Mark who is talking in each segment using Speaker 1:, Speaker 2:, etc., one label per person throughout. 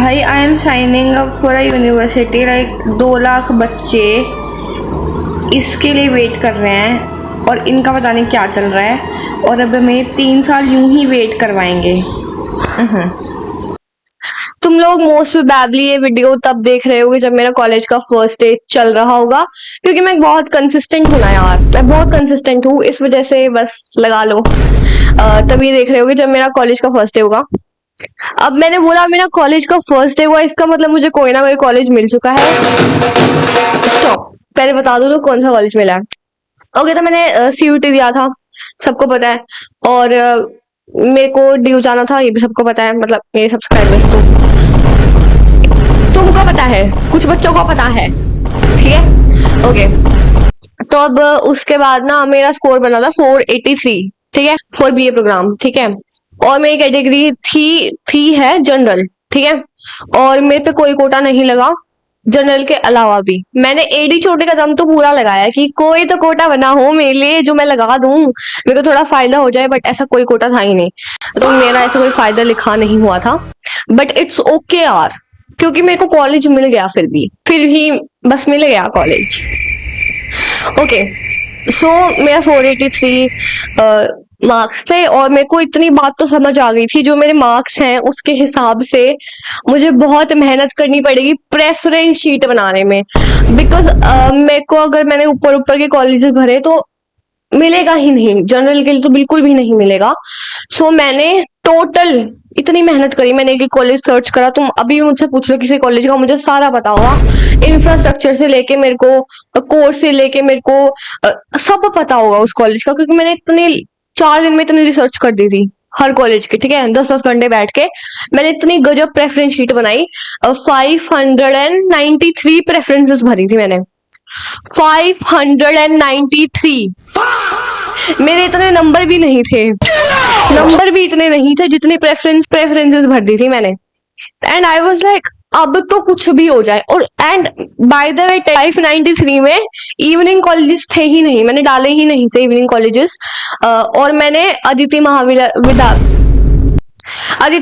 Speaker 1: भाई I am signing up for a university, like 2 lakh बच्चे इसके लिए वेट कर रहे हैं और इनका पता नहीं क्या चल रहा है, और अब हमें 3 साल यूं ही वेट करवाएंगे।
Speaker 2: तुम लोग मोस्ट प्रोबेबली ये वीडियो तब देख रहे होगे जब मेरा कॉलेज का फर्स्ट डे चल रहा होगा, क्योंकि मैं बहुत कंसिस्टेंट हूँ ना यार, मैं बहुत कंसिस्टेंट हूँ, इस वजह से बस लगा लो। तभी देख रहे होगे जब मेरा कॉलेज का फर्स्ट डे होगा। अब मैंने बोला मेरा कॉलेज का फर्स्ट डे हुआ, इसका मतलब मुझे कोई ना कोई कॉलेज मिल चुका है। स्टॉप, पहले बता दो तो कौन सा कॉलेज मिला है। ओके, तो मैंने सीयूटी दिया था, सबको पता है, और मेरे को ड्यू जाना था, ये भी सबको पता है, मतलब मेरे सब्सक्राइबर्स तो तुमको पता है, कुछ बच्चों को पता है, ठीक है। ओके, तो अब उसके बाद ना मेरा स्कोर बना था 483, ठीक है, फॉर बीए प्रोग्राम, ठीक है, और मेरी कैटेगरी थी है जनरल, ठीक है, और मेरे पे कोई कोटा नहीं लगा जनरल के अलावा भी। मैंने एडी छोटे का दम तो पूरा लगाया कि कोई तो कोटा बना हो मेरे लिए जो मैं लगा दूं, मेरे को थोड़ा फायदा हो जाए, बट ऐसा कोई कोटा था ही नहीं, तो मेरा ऐसा कोई फायदा लिखा नहीं हुआ था। बट इट्स ओके यार, क्योंकि मेरे को कॉलेज मिल गया, फिर भी बस मिल गया कॉलेज। ओके, सो मेरा 483 मार्क्स थे, और मेरे को इतनी बात तो समझ आ गई थी, जो मेरे मार्क्स हैं उसके हिसाब से मुझे बहुत मेहनत करनी पड़ेगी प्रेफरेंस शीट बनाने में, बिकॉज मेरे को अगर मैंने ऊपर ऊपर के कॉलेजेस भरे तो मिलेगा ही नहीं, जनरल के लिए तो बिल्कुल भी नहीं मिलेगा। सो मैंने टोटल इतनी मेहनत करी, मैंने एक कॉलेज सर्च करा, तुम अभी मुझसे पूछ लो किसी कॉलेज का, मुझे सारा पता होगा, इंफ्रास्ट्रक्चर से लेके मेरे को कोर्स से लेके मेरे को सब पता होगा उस कॉलेज का, क्योंकि मैंने इतने 4 दिन में इतनी रिसर्च कर दी थी हर कॉलेज की, ठीक है, 10-10 घंटे बैठ के मैंने इतनी गजब प्रेफरेंस शीट बनाई। 593 प्रेफरेंसेस भरी थी मैंने, 593। मेरे इतने नंबर भी नहीं थे, नंबर भी इतने नहीं थे जितनी प्रेफरेंसेस भर दी थी मैंने। एंड आई वाज लाइक अब तो कुछ भी हो जाए। और एंड बाय द वे 593 में इवनिंग कॉलेजेस थे ही नहीं, मैंने डाले ही नहीं थे इवनिंग कॉलेजेस। और मैंने अदिति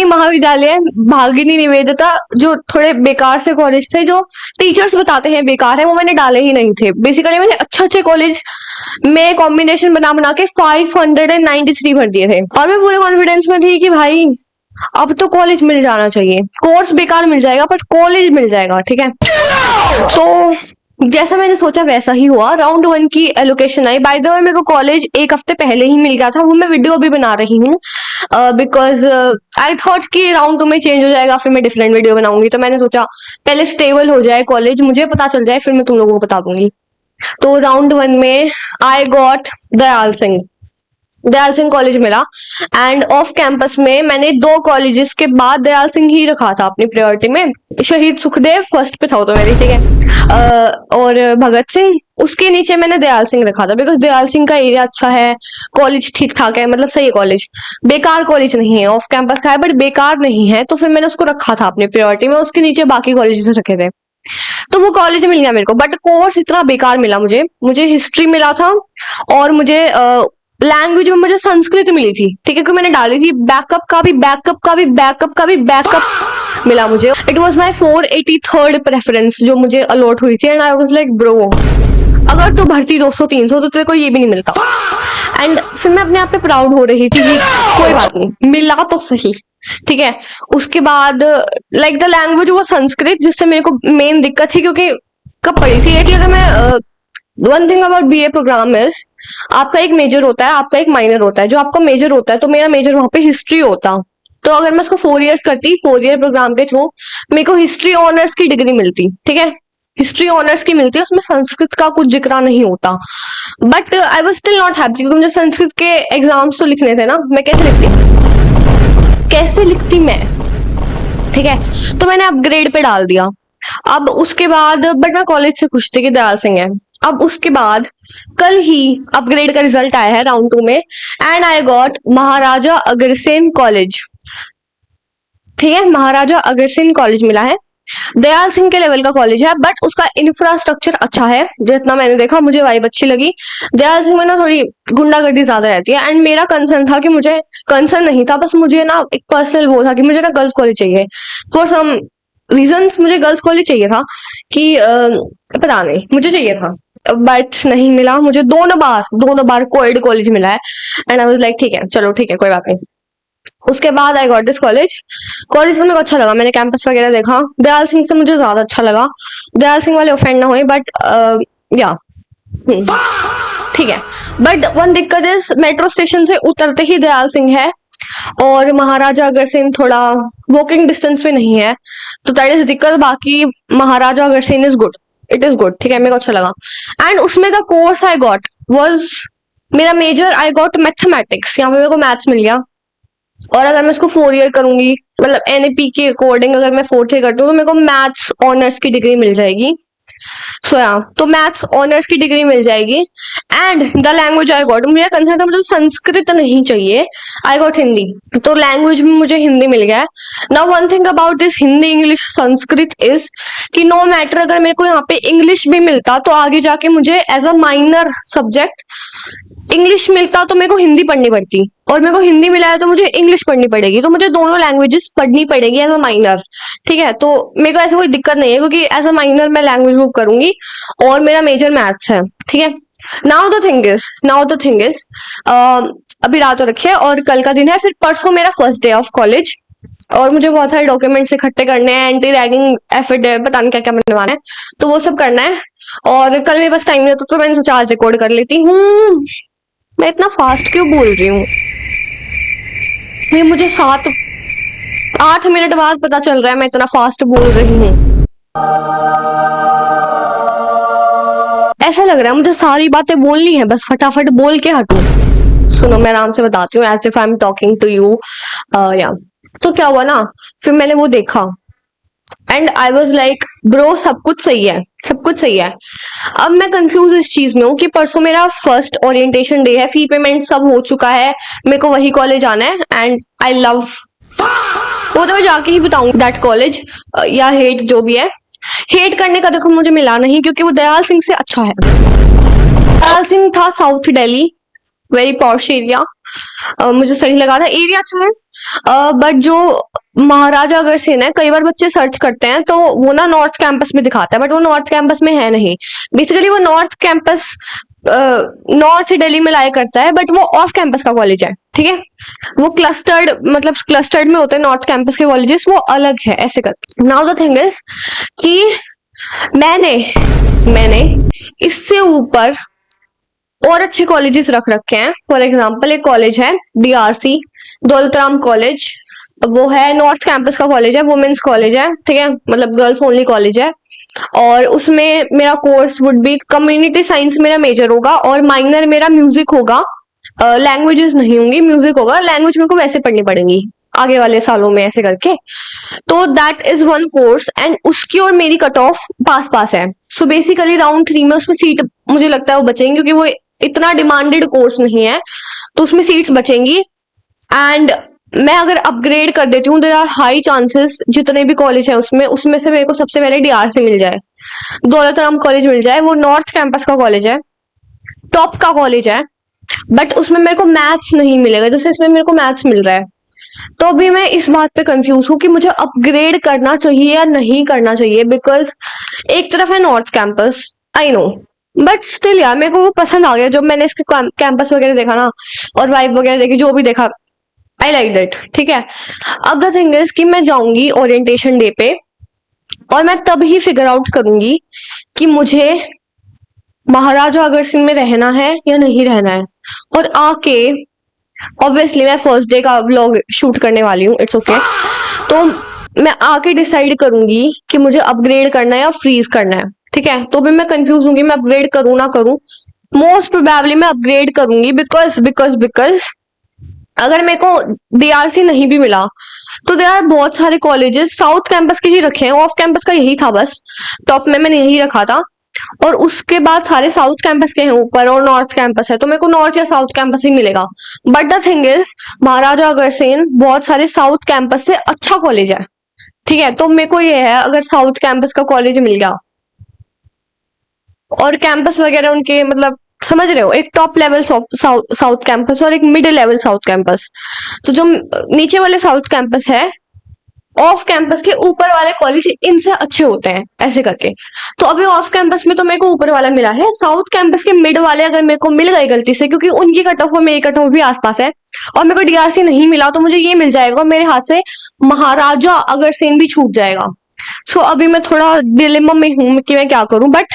Speaker 2: महाविद्यालय, भागिनी निवेदिता, जो थोड़े बेकार से कॉलेज थे, जो टीचर्स बताते हैं बेकार है, वो मैंने डाले ही नहीं थे। बेसिकली मैंने अच्छे कॉलेज में कॉम्बिनेशन बना बना के 593 भर दिए थे, और मैं पूरे कॉन्फिडेंस में थी कि भाई अब तो कॉलेज मिल जाना चाहिए, कोर्स बेकार मिल जाएगा पर कॉलेज मिल जाएगा, ठीक है। तो जैसा मैंने सोचा वैसा ही हुआ, राउंड 1 की allocation I. By the way मेरे को कॉलेज एक हफ्ते पहले ही मिल गया था, वो मैं वीडियो अभी बना रही हूँ, बिकॉज आई थॉट कि राउंड 2 में चेंज हो जाएगा, फिर मैं डिफरेंट वीडियो बनाऊंगी, तो मैंने सोचा पहले स्टेबल हो जाए कॉलेज, मुझे पता चल जाए, फिर मैं तुम लोगों को बता दूंगी। तो राउंड 1 में I got Dayal Singh college मिला, एंड ऑफ कैंपस में मैंने 2 कॉलेजेस के बाद दयाल सिंह ही रखा था अपनी प्रायोरिटी में। शहीद सुखदेव फर्स्ट पे था तो मेरी, ठीक है, और भगत सिंह उसके नीचे मैंने दयाल सिंह रखा था, बिकॉज दयाल सिंह का एरिया अच्छा है, कॉलेज ठीक ठाक है, मतलब सही है कॉलेज, बेकार कॉलेज नहीं है, ऑफ कैंपस का है बट बेकार नहीं है, तो फिर मैंने उसको रखा था अपनी प्रायोरिटी में, उसके नीचे बाकी कॉलेजेस रखे थे। तो वो कॉलेज मिल गया मेरे को, बट कोर्स इतना बेकार मिला मुझे हिस्ट्री मिला था, और मुझे लैंग्वेज में मुझे संस्कृत मिली थी, ठीक है, क्योंकि मैंने डाली थी। बैकअप मिला मुझे। It was my 483rd preference जो मुझे अलॉट हुई थी, and I was like bro, अगर तो भर्ती 200-300 तो तेरे को ये भी नहीं मिलता। एंड फिर मैं अपने आप पे प्राउड हो रही थी कि कोई बात नहीं, मिला तो सही, ठीक है। उसके बाद लाइक द लैंग्वेज वो संस्कृत, जिससे मेरे को मेन दिक्कत थी, क्योंकि कब पढ़ी थी ये कि अगर मैं one thing about BA program is, आपका एक मेजर होता है, आपका एक माइनर होता है। जो आपका मेजर होता है, तो मेरा मेजर वहां पे हिस्ट्री होता, तो अगर मैं उसको 4 इयर्स करती, 4 ईयर प्रोग्राम के थ्रू मेरे को हिस्ट्री ऑनर्स की डिग्री मिलती, ठीक है, हिस्ट्री ऑनर्स की मिलती है, उसमें संस्कृत का कुछ जिक्र नहीं होता। But I was still not happy, क्योंकि मुझे संस्कृत के एग्जाम्स तो लिखने थे ना, मैं कैसे लिखती मैं, ठीक है, तो मैंने अपग्रेड पे डाल दिया। अब उसके बाद बट मैं कॉलेज से खुश थी कि दयाल सिंह है। अब उसके बाद कल ही अपग्रेड का रिजल्ट आया है राउंड 2 में, and I got Maharaja Agrasen college, ठीक है, महाराजा अग्रसेन कॉलेज मिला है। दयाल सिंह के लेवल का कॉलेज है, बट उसका इंफ्रास्ट्रक्चर अच्छा है, जितना मैंने देखा मुझे वाइब अच्छी लगी। दयाल सिंह में ना थोड़ी गुंडागर्दी ज्यादा रहती है, एंड मेरा कंसर्न था कि मुझे कंसर्न नहीं था, बस मुझे ना एक पर्सनल वो था कि मुझे ना गर्ल्स कॉलेज चाहिए फॉर सम रीजंस मुझे गर्ल्स कॉलेज चाहिए था कि पता नहीं मुझे चाहिए था, बट नहीं मिला मुझे। दोनों बार कोएड कॉलेज मिला है एंड आई वाज लाइक ठीक है चलो ठीक है कोई बात नहीं। उसके बाद I got this college. College से मेरे को अच्छा लगा, मैंने कैंपस वगैरह देखा। दयाल सिंह से मुझे ज्यादा अच्छा लगा। दयाल सिंह वाले ऑफेंड ना हुए बट या ठीक है। बट वन दिक्कत इज मेट्रो स्टेशन से उतरते ही दयाल सिंह है और महाराजा अग्रसेन थोड़ा वॉकिंग डिस्टेंस पे नहीं है, तो दैट इज दिक्कत। बाकी Maharaja Agrasen is good, it is good, ठीक है, मेरे को अच्छा लगा। एंड उसमें the course I got was, मेरा मेजर आई गॉट मैथमेटिक्स, यहाँ पे मेरे को मैथ्स मिल गया। और अगर मैं इसको 4 ईयर करूंगी, मतलब एनएपी के अकॉर्डिंग अगर मैं 4th ईयर करती हूँ तो मेरे को मैथ्स ऑनर्स की डिग्री मिल जाएगी। सो तो मैथ्स ऑनर्स की डिग्री मिल जाएगी। And the language I got, मेरा कंसर्न था मुझे संस्कृत नहीं चाहिए, आई गॉट हिंदी, तो लैंग्वेज में मुझे हिंदी मिल गया। Now one thing about this Hindi English Sanskrit is कि नो मैटर अगर मेरे को यहाँ पे इंग्लिश भी मिलता तो आगे जाके मुझे as a minor subject English मिलता तो मेरे को हिंदी पढ़नी पड़ती, और मेरे को हिंदी मिला है तो मुझे इंग्लिश पढ़नी पड़ेगी, तो मुझे दोनों लैंग्वेजेस पढ़नी पड़ेगी एज अ माइनर, ठीक है। तो मेरे को ऐसे कोई दिक्कत नहीं है क्योंकि एज अ माइनर मैं लैंग्वेज मूव करूंगी और मेरा मेजर मैथ्स है, ठीक है। नाउ द थिंग इज अभी रात हो रखी है और कल का दिन है, फिर परसों मेरा फर्स्ट डे ऑफ कॉलेज और मुझे बहुत सारे डॉक्यूमेंट्स इकट्ठे करने हैं, एंटी रैगिंग एफिडेविट पता नहीं क्या क्या बनवाना है, तो वो सब करना है। और कल मेरे पास टाइम नहीं होता तो मैं सोचा आज रिकॉर्ड कर लेती हूँ। मैं इतना फास्ट क्यों बोल रही हूँ, ये मुझे 7-8 मिनट बाद पता चल रहा है मैं इतना फास्ट बोल रही हूँ। ऐसा लग रहा है मुझे सारी बातें बोलनी है, बस फटाफट बोल के हटूं। सुनो मैं आराम से बताती हूँ, as if I am talking to you. या तो क्या हुआ ना, फिर मैंने वो देखा and I was like bro सब कुछ सही है, सब कुछ सही है। अब मैं कंफ्यूज इस चीज में हूँ कि परसों मेरा फर्स्ट ओरिएंटेशन डे है, फी पेमेंट सब हो चुका है, मेरे को वही कॉलेज आना है एंड आई लव, वो तो मैं जाके ही बताऊंगी दैट कॉलेज, या हेट जो भी है। हेट करने का देखो मुझे मिला नहीं क्योंकि वो दयाल सिंह से अच्छा है। दयाल सिंह था south Delhi, very posh area, मुझे सही लगा था, एरिया अच्छा है। बट जो महाराजा अग्रसेन है, कई बार बच्चे सर्च करते हैं तो वो ना नॉर्थ कैंपस में दिखाता है, बट वो नॉर्थ कैंपस में है नहीं। बेसिकली वो नॉर्थ कैंपस नॉर्थ दिल्ली में लाया करता है, बट वो ऑफ कैंपस का कॉलेज है, ठीक है। वो क्लस्टर्ड, मतलब क्लस्टर्ड में होते हैं नॉर्थ कैंपस के कॉलेजेस, वो अलग है ऐसे कर। नाउ द थिंग इज कि मैंने इससे ऊपर और अच्छे कॉलेजेस रख रखे हैं। फॉर एग्जाम्पल एक कॉलेज है डीआरसी, दौलतराम कॉलेज, वो है नॉर्थ कैंपस का कॉलेज है, वुमेन्स कॉलेज है, ठीक है, मतलब गर्ल्स ओनली कॉलेज है। और उसमें मेरा course would be community science, मेरा मेजर होगा और माइनर मेरा म्यूजिक होगा। लैंग्वेजेस नहीं होंगी, म्यूजिक होगा। लैंग्वेज मेरे को वैसे पढ़नी पड़ेंगी आगे वाले सालों में ऐसे करके। तो that is one course and उसकी और मेरी कट ऑफ पास है। सो बेसिकली राउंड 3 में उसमें सीट मुझे लगता है वो बचेंगी क्योंकि वो इतना डिमांडेड कोर्स नहीं है, तो उसमें सीट्स बचेंगी। एंड मैं अगर अपग्रेड कर देती हूँ, देयर आर हाई चांसेस जितने भी कॉलेज है उसमें से मेरे को सबसे पहले डीआरसी मिल जाए, दौलतराम कॉलेज मिल जाए। वो नॉर्थ कैंपस का कॉलेज है, टॉप का कॉलेज है, बट उसमें मेरे को मैथ्स नहीं मिलेगा जैसे इसमें मेरे को मैथ्स मिल रहा है। तो अभी मैं इस बात पे कंफ्यूज हूँ कि मुझे अपग्रेड करना चाहिए या नहीं करना चाहिए, बिकॉज एक तरफ है north campus, I know, but still यार मेरे को वो पसंद आ गया जब मैंने इसके कैंपस वगैरह देखा ना, और वाइब वगैरह देखी, जो भी देखा, आई लाइक दैट, ठीक है। अब द थिंग इज कि मैं जाऊंगी ओरिएंटेशन डे पे और मैं तब ही फिगर आउट करूंगी कि मुझे महाराजा अग्रसेन में रहना है या नहीं रहना है। और आके ऑब्वियसली मैं फर्स्ट डे का व्लॉग शूट करने वाली हूँ, इट्स ओके। तो मैं आके डिसाइड करूंगी कि मुझे अपग्रेड करना है या फ्रीज करना है, ठीक है। तो भी मैं कंफ्यूज हूँ कि मैं अपग्रेड करूँ ना करूँ। मोस्ट प्रोबेबली मैं अपग्रेड करूंगी बिकॉज अगर मेरे को डीआरसी नहीं भी मिला तो देयर आर बहुत सारे कॉलेजेस साउथ कैंपस के ही रखे हैं, ऑफ कैंपस का यही था बस, टॉप में मैंने यही रखा था। और उसके बाद सारे साउथ कैंपस के हैं ऊपर और नॉर्थ कैंपस है, तो मेरे को नॉर्थ या साउथ कैंपस ही मिलेगा। But the thing is Maharaja Agrasen बहुत सारे साउथ कैंपस से अच्छा कॉलेज है, ठीक है। तो मेरे को ये है अगर साउथ कैंपस का कॉलेज मिल गया और कैंपस वगैरह उनके, मतलब समझ रहे हो, एक टॉप लेवल साउथ कैंपस और एक मिडिल लेवल साउथ कैंपस, तो जो नीचे वाले साउथ कैंपस है ऑफ कैंपस के ऊपर वाले कॉलेज इनसे अच्छे होते हैं, ऐसे करके। तो अभी ऑफ कैंपस में तो मेरे को ऊपर वाला मिला है, साउथ कैंपस के मिड वाले अगर मेरे को मिल गए गलती से, क्योंकि उनकी कट ऑफ और मेरी कट ऑफ भी आसपास है, और मेरे को डीआरसी नहीं मिला, तो मुझे ये मिल जाएगा और मेरे हाथ से महाराजा अग्रसेन भी छूट जाएगा। सो अभी मैं थोड़ा डिलेमा में हूं कि मैं क्या करूं, बट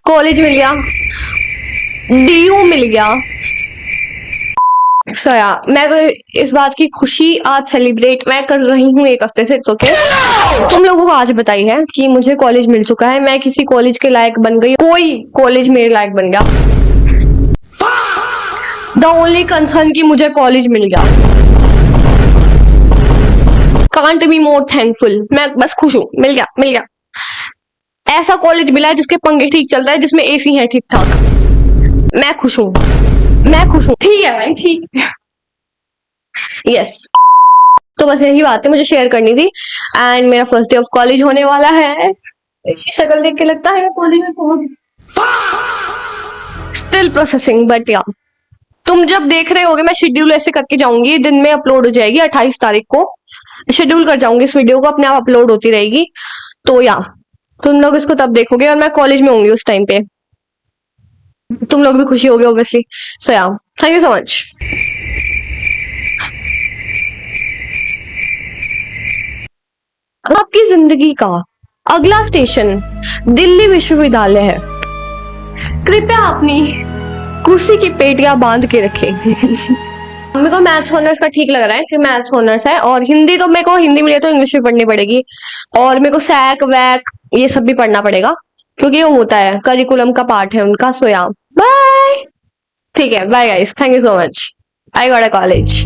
Speaker 2: कॉलेज मिल गया, डीयू मिल गया। सो मैं तो इस बात की खुशी आज सेलिब्रेट मैं कर रही हूँ 1 हफ्ते से। It's okay. तुम लोगों को आज बताई है कि मुझे कॉलेज मिल चुका है, मैं किसी कॉलेज के लायक बन गई, कोई कॉलेज मेरे लायक बन गया। द ओनली कंसर्न कि मुझे कॉलेज मिल गया। Can't be more thankful. मैं बस खुश हूँ, मिल गया। ऐसा कॉलेज मिला है जिसके पंखे ठीक चलता है, जिसमें एसी है ठीक ठाक। मैं खुश हूँ। ठीक है भाई, ठीक। यस। तो बस यही बात है मुझे शेयर करनी थी। एंड मेरा फर्स्ट डे ऑफ कॉलेज होने वाला है। शक्ल देख के लगता है कॉलेज में पहुंच। स्टिल प्रोसेसिंग, बट या तुम जब देख रहे होगे मैं शेड्यूल ऐसे करके जाऊंगी, दिन में अपलोड हो जाएगी। 28 तारीख को शेड्यूल कर जाऊंगी इस वीडियो को, अपने आप अपलोड होती रहेगी। तो या तुम लोग इसको तब देखोगे और मैं कॉलेज में होंगी उस टाइम पे, तुम लोग भी खुशी होगे ऑब्वियसली। सो या थैंक यू सो मच। आपकी जिंदगी का अगला स्टेशन दिल्ली विश्वविद्यालय है। कृपया अपनी कुर्सी की पेटियां बांध के रखें। मेरे को मैथ्स ऑनर्स का ठीक लग रहा है कि मैथ्स ऑनर्स है, और हिंदी तो मेरे को हिंदी में तो इंग्लिश भी पढ़नी पड़ेगी, और मेरे को सैक वैक ये सब भी पढ़ना पड़ेगा, क्योंकि वो होता है करिकुलम का पार्ट है उनका। सो या बाय। ठीक है, bye guys, thank you so much. I got a college.